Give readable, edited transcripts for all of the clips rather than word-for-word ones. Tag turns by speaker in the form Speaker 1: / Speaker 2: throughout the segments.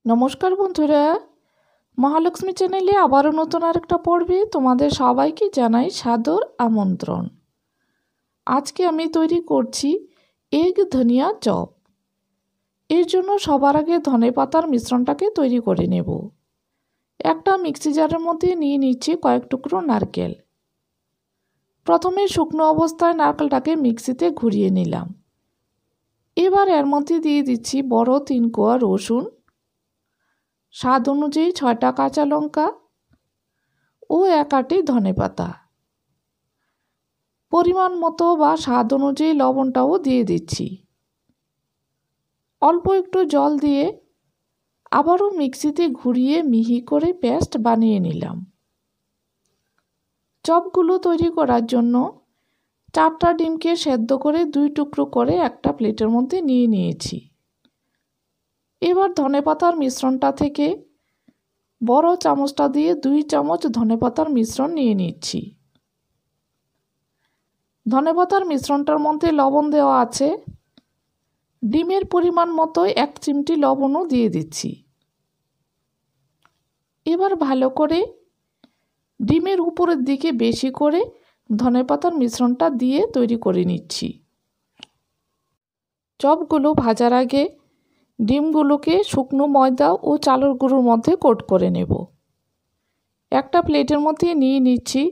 Speaker 1: নমস্কার বন্ধুরা, মহালক্ষ্মী চ্যানেলে আবারও নতুন আরেকটা পর্বে তোমাদের সবাইকে জানাই সাদর আমন্ত্রণ। আজকে আমি তৈরি করছি এগ ধনিয়া চপ। এর জন্য সবার আগে ধনেপাতার মিশ্রণটাকে তৈরি করে নেব। একটা মিক্সি জারের মধ্যে নিয়ে নিচ্ছি কয়েক টুকরো নারকেল। প্রথমে শুকনো অবস্থায় নারকেলটাকে মিক্সিতে ঘুরিয়ে নিলাম। এবার এর মধ্যে দিয়ে দিচ্ছি বড় 3 কোয়া রসুন, স্বাদ অনুযায়ী 6টা কাঁচা লঙ্কা ও 1 আঁটি ধনেপাতা। পরিমাণ মতো বা স্বাদ অনুযায়ী লবণটাও দিয়ে দিচ্ছি। অল্প একটু জল দিয়ে আবারও মিক্সিতে ঘুরিয়ে মিহি করে পেস্ট বানিয়ে নিলাম। চপগুলো তৈরি করার জন্য 4টা ডিমকে সেদ্ধ করে 2 টুকরো করে একটা প্লেটের মধ্যে নিয়ে নিয়েছি। এবার ধনেপাতার মিশ্রণটা থেকে বড় চামচটা দিয়ে 2 চামচ ধনেপাতার মিশ্রণ নিয়ে নিচ্ছি। ধনেপাতার মিশ্রণটার মধ্যে লবণ দেওয়া আছে। ডিমের পরিমাণ মতো 1 চিমটি লবণও দিয়ে দিচ্ছি। এবার ভালো করে ডিমের উপরের দিকে বেশি করে ধনেপাতার মিশ্রণটা দিয়ে তৈরি করে নিচ্ছি। চপগুলো ভাজার আগে ডিমগুলোকে শুকনো ময়দা ও চালের গুঁড়োর মধ্যে কোট করে নেব। একটা প্লেটের মধ্যে নিয়ে নিচ্ছি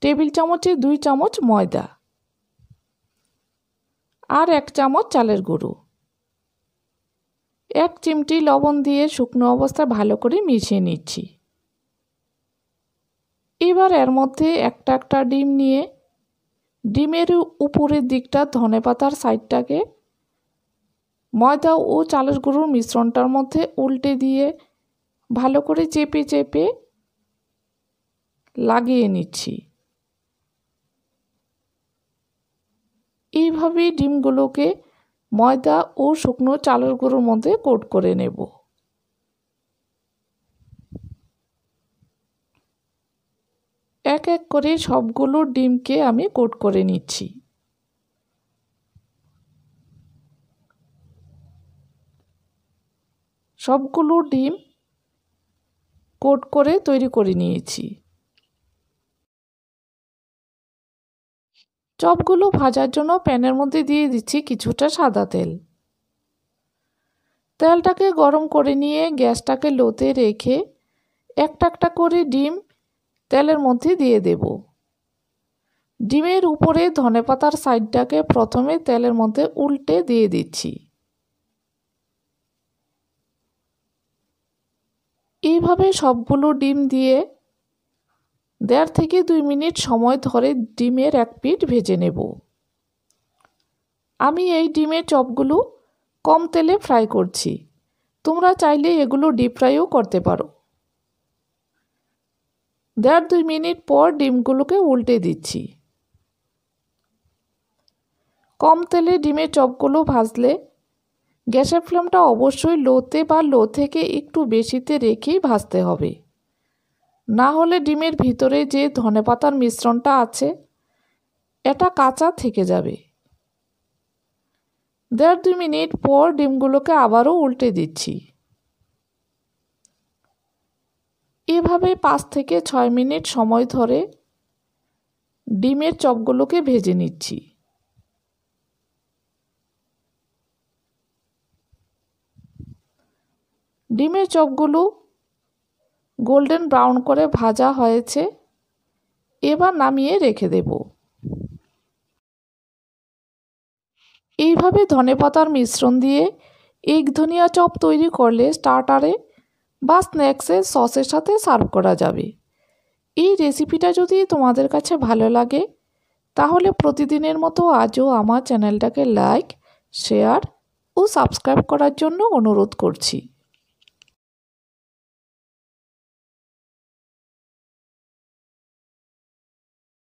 Speaker 1: টেবিল চামচে 2 চামচ ময়দা আর 1 চামচ চালের গুঁড়ো। 1 চিমটি লবণ দিয়ে শুকনো অবস্থায় ভালো করে মিশিয়ে নিচ্ছি। এবার এর মধ্যে একটা ডিম নিয়ে ডিমের উপরের দিকটা ধনেপাতার সাইডটাকে ময়দা ও চালের গুঁড়োর মিশ্রণটার মধ্যে উল্টে দিয়ে ভালো করে চেপে চেপে লাগিয়ে নিচ্ছি। এইভাবে ডিমগুলোকে ময়দা ও শুকনো চালের গুঁড়োর মধ্যে কোট করে নেব। এক এক করে সবগুলো ডিমকে আমি কোট করে নিচ্ছি। সবগুলো ডিম কোট করে তৈরি করে নিয়েছি। চপগুলো ভাজার জন্য প্যানের মধ্যে দিয়ে দিচ্ছি কিছুটা সাদা তেল। তেলটাকে গরম করে নিয়ে গ্যাসটাকে লোতে রেখে একটা করে ডিম তেলের মধ্যে দিয়ে দেব। ডিমের উপরে ধনেপাতার সাইডটাকে প্রথমে তেলের মধ্যে উল্টে দিয়ে দিচ্ছি। এইভাবে সবগুলো ডিম দিয়ে 1.5 থেকে 2 মিনিট সময় ধরে ডিমের এক পিঠ ভেজে নেব। আমি এই ডিমের চপগুলো কম তেলে ফ্রাই করছি। তোমরা চাইলে এগুলো ডিপ ফ্রাইও করতে পারো। 1.5-2 মিনিট পর ডিমগুলোকে উল্টে দিচ্ছি। কম তেলে ডিমের চপগুলো ভাজলে গ্যাসের ফ্লেমটা অবশ্যই লোতে বা লো থেকে একটু বেশিতে রেখেই ভাজতে হবে। না হলে ডিমের ভিতরে যে ধনেপাতার মিশ্রণটা আছে এটা কাঁচা থেকে যাবে। 1.5-2 মিনিট পর ডিমগুলোকে আবারও উল্টে দিচ্ছি। এভাবে 5 থেকে 6 মিনিট সময় ধরে ডিমের চপগুলোকে ভেজে নিচ্ছি। ডিমের চপগুলো গোল্ডেন ব্রাউন করে ভাজা হয়েছে। এবার নামিয়ে রেখে দেব। এইভাবে ধনেপাতার মিশ্রণ দিয়ে এগ ধনিয়া চপ তৈরি করলে স্টার্টারে বা স্ন্যাক্সে সসের সাথে সার্ভ করা যাবে। এই রেসিপিটা যদি তোমাদের কাছে ভালো লাগে তাহলে প্রতিদিনের মতো আজও আমার চ্যানেলটাকে লাইক, শেয়ার ও সাবস্ক্রাইব করার জন্য অনুরোধ করছি।